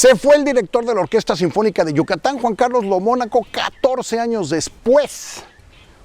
Se fue el director de la Orquesta Sinfónica de Yucatán, Juan Carlos Lomónaco, 14 años después.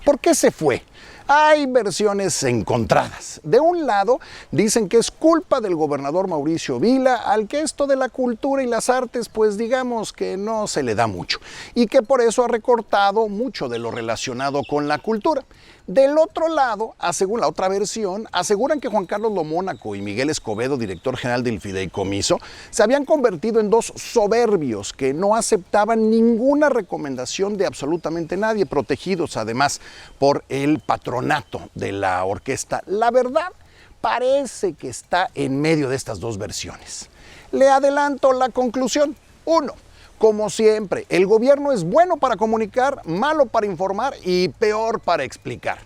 ¿Por qué se fue? Hay versiones encontradas. De un lado, dicen que es culpa del gobernador Mauricio Vila, al que esto de la cultura y las artes, pues digamos que no se le da mucho, y que por eso ha recortado mucho de lo relacionado con la cultura. Del otro lado, según la otra versión, aseguran que Juan Carlos Lomónaco y Miguel Escobedo, director general del Fideicomiso, se habían convertido en dos soberbios que no aceptaban ninguna recomendación de absolutamente nadie, protegidos además por el patronato de la orquesta. La verdad parece que está en medio de estas dos versiones. Le adelanto la conclusión. 1. Como siempre, el gobierno es bueno para comunicar, malo para informar y peor para explicar.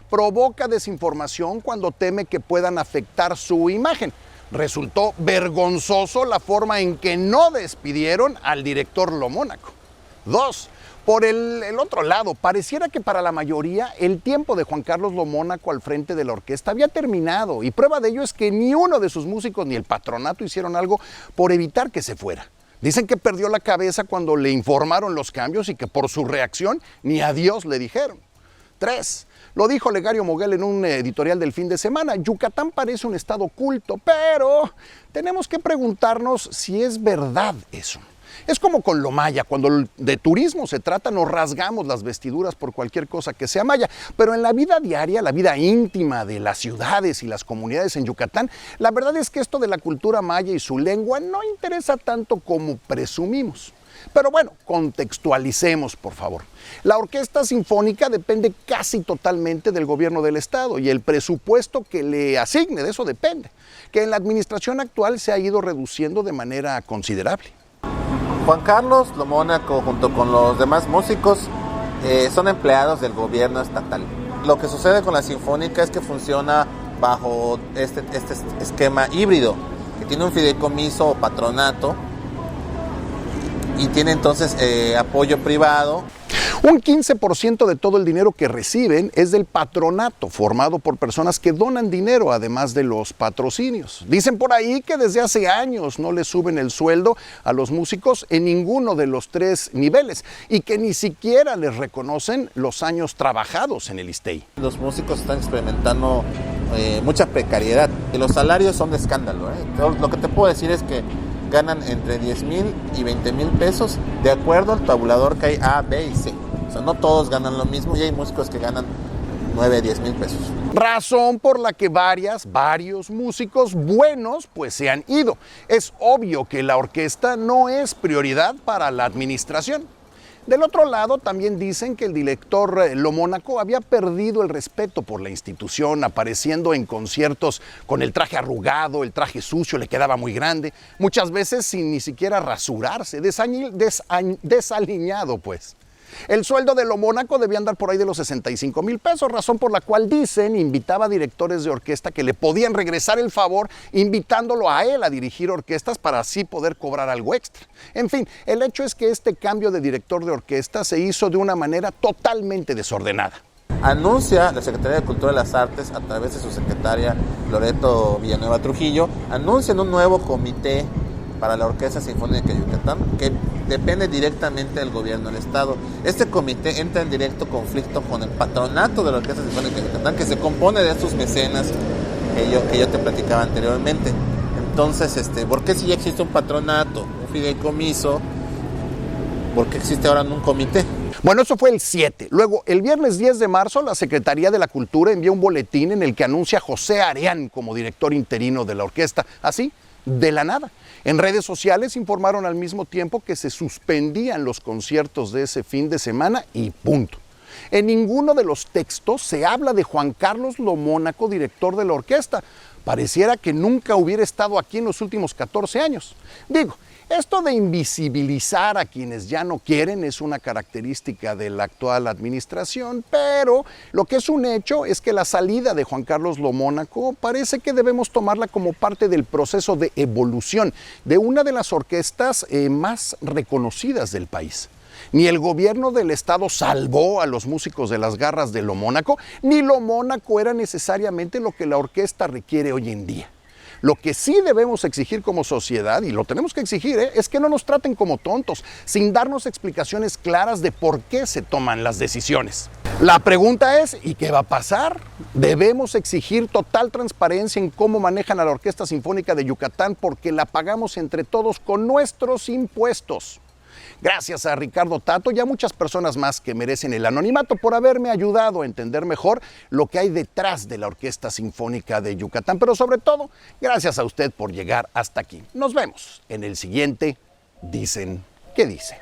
Provoca desinformación cuando teme que puedan afectar su imagen. Resultó vergonzoso la forma en que no despidieron al director Lomónaco. 2. Por el otro lado, pareciera que para la mayoría el tiempo de Juan Carlos Lomónaco al frente de la orquesta había terminado, y prueba de ello es que ni uno de sus músicos ni el patronato hicieron algo por evitar que se fuera. Dicen que perdió la cabeza cuando le informaron los cambios y que por su reacción ni adiós le dijeron. 3. Lo dijo Legario Moguel en un editorial del fin de semana. Yucatán parece un estado oculto, pero tenemos que preguntarnos si es verdad eso. Es como con lo maya, cuando de turismo se trata, nos rasgamos las vestiduras por cualquier cosa que sea maya, pero en la vida diaria, la vida íntima de las ciudades y las comunidades en Yucatán, la verdad es que esto de la cultura maya y su lengua no interesa tanto como presumimos. Pero bueno, contextualicemos, por favor. La Orquesta Sinfónica depende casi totalmente del gobierno del estado y el presupuesto que le asigne, de eso depende, que en la administración actual se ha ido reduciendo de manera considerable. Juan Carlos Lomónaco, junto con los demás músicos, son empleados del gobierno estatal. Lo que sucede con la Sinfónica es que funciona bajo este esquema híbrido, que tiene un fideicomiso o patronato y tiene entonces apoyo privado. Un 15% de todo el dinero que reciben es del patronato, formado por personas que donan dinero, además de los patrocinios. Dicen por ahí que desde hace años no le suben el sueldo a los músicos en ninguno de los 3 niveles y que ni siquiera les reconocen los años trabajados en el ISSSTEI. Los músicos están experimentando mucha precariedad y los salarios son de escándalo. Lo que te puedo decir es que ganan entre 10,000 y 20,000 pesos de acuerdo al tabulador que hay A, B y C. O sea, no todos ganan lo mismo y hay músicos que ganan 9, 10,000 pesos. Razón por la que varios músicos buenos pues se han ido. Es obvio que la orquesta no es prioridad para la administración. Del otro lado, también dicen que el director Lomónaco había perdido el respeto por la institución, apareciendo en conciertos con el traje arrugado, el traje sucio, le quedaba muy grande, muchas veces sin ni siquiera rasurarse, desaliñado pues. El sueldo de Lomónaco debía andar por ahí de los 65,000 pesos, razón por la cual dicen invitaba a directores de orquesta que le podían regresar el favor invitándolo a él a dirigir orquestas para así poder cobrar algo extra. En fin, el hecho es que este cambio de director de orquesta se hizo de una manera totalmente desordenada. Anuncia la Secretaría de Cultura y las Artes, a través de su secretaria Loreto Villanueva Trujillo, anuncian un nuevo comité para la Orquesta Sinfónica de Yucatán, que depende directamente del gobierno del estado. Este comité entra en directo conflicto con el patronato de la Orquesta Sinfónica de Yucatán, que se compone de estos mecenas que yo te platicaba anteriormente. Entonces, ¿por qué si ya existe un patronato, un fideicomiso, por qué existe ahora un comité? Bueno, eso fue el 7. Luego, el viernes 10 de marzo, la Secretaría de la Cultura envió un boletín en el que anuncia a José Areán como director interino de la orquesta, así, de la nada. En redes sociales informaron al mismo tiempo que se suspendían los conciertos de ese fin de semana y punto. En ninguno de los textos se habla de Juan Carlos Lomónaco, director de la orquesta. Pareciera que nunca hubiera estado aquí en los últimos 14 años. Digo, esto de invisibilizar a quienes ya no quieren es una característica de la actual administración, pero lo que es un hecho es que la salida de Juan Carlos Lomónaco parece que debemos tomarla como parte del proceso de evolución de una de las orquestas más reconocidas del país. Ni el gobierno del estado salvó a los músicos de las garras de Lomónaco, ni Lomónaco era necesariamente lo que la orquesta requiere hoy en día. Lo que sí debemos exigir como sociedad, y lo tenemos que exigir, es que no nos traten como tontos, sin darnos explicaciones claras de por qué se toman las decisiones. La pregunta es, ¿y qué va a pasar? Debemos exigir total transparencia en cómo manejan a la Orquesta Sinfónica de Yucatán porque la pagamos entre todos con nuestros impuestos. Gracias a Ricardo Tato y a muchas personas más que merecen el anonimato por haberme ayudado a entender mejor lo que hay detrás de la Orquesta Sinfónica de Yucatán, pero sobre todo, gracias a usted por llegar hasta aquí. Nos vemos en el siguiente Dicen que Dicen.